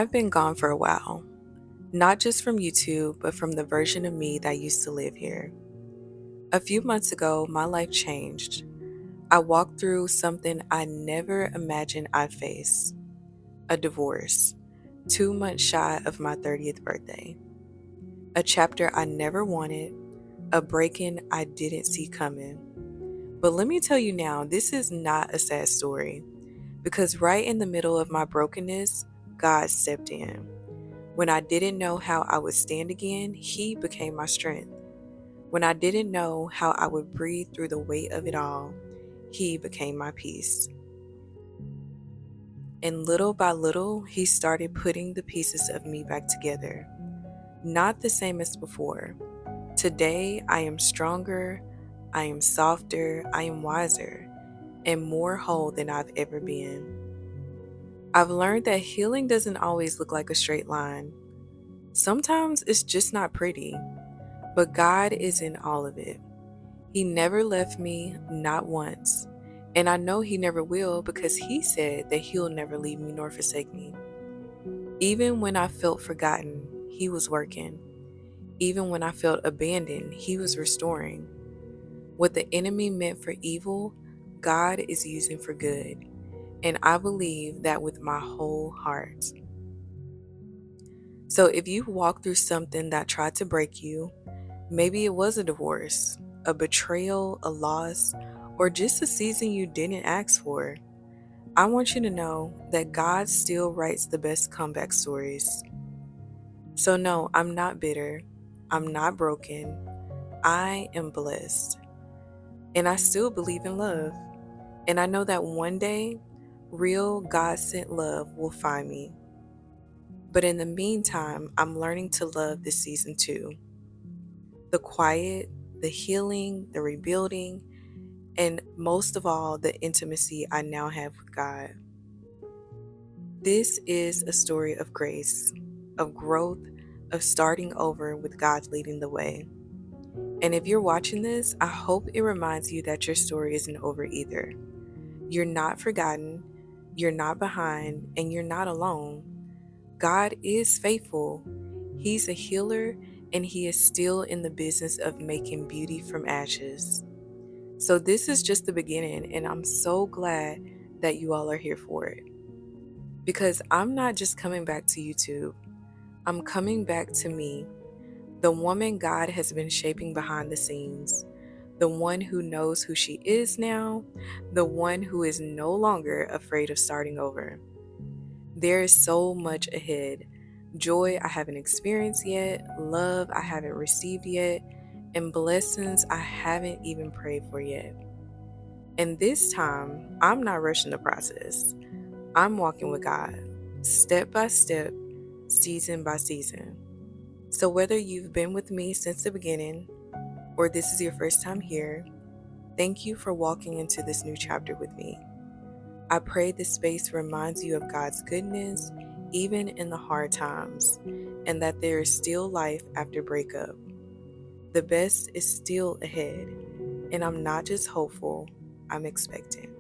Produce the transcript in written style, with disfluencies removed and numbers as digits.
I've been gone for a while, not just from YouTube, but from the version of me that used to live here. A few months ago, my life changed. I walked through something I never imagined I'd face: a divorce, 2 months shy of my 30th birthday. A chapter I never wanted, a break-in I didn't see coming. But let me tell you now, this is not a sad story, because right in the middle of my brokenness, God stepped in. When I didn't know how I would stand again, He became my strength. When I didn't know how I would breathe through the weight of it all, He became my peace. And little by little, He started putting the pieces of me back together. Not the same as before. Today, I am stronger, I am softer, I am wiser, and more whole than I've ever been. I've learned that healing doesn't always look like a straight line. Sometimes it's just not pretty. But God is in all of it. He never left me, not once. And I know He never will, because He said that He'll never leave me nor forsake me. Even when I felt forgotten, He was working. Even when I felt abandoned, He was restoring. What the enemy meant for evil, God is using for good. And I believe that with my whole heart. So if you walk through something that tried to break you, maybe it was a divorce, a betrayal, a loss, or just a season you didn't ask for, I want you to know that God still writes the best comeback stories. So no, I'm not bitter. I'm not broken. I am blessed. And I still believe in love. And I know that one day, real God-sent love will find me. But in the meantime, I'm learning to love this season too. The quiet, the healing, the rebuilding, and most of all, the intimacy I now have with God. This is a story of grace, of growth, of starting over with God leading the way. And if you're watching this, I hope it reminds you that your story isn't over either. You're not forgotten, you're not behind, and you're not alone. God is faithful. He's a healer, and He is still in the business of making beauty from ashes. So this is just the beginning, and I'm so glad that you all are here for it. Because I'm not just coming back to YouTube, I'm coming back to me, the woman God has been shaping behind the scenes, the one who knows who she is now, the one who is no longer afraid of starting over. There is so much ahead. Joy I haven't experienced yet, love I haven't received yet, and blessings I haven't even prayed for yet. And this time, I'm not rushing the process. I'm walking with God, step by step, season by season. So whether you've been with me since the beginning, or this is your first time here, thank you for walking into this new chapter with me. I pray this space reminds you of God's goodness, even in the hard times, and that there is still life after breakup. The best is still ahead, and I'm not just hopeful, I'm expectant.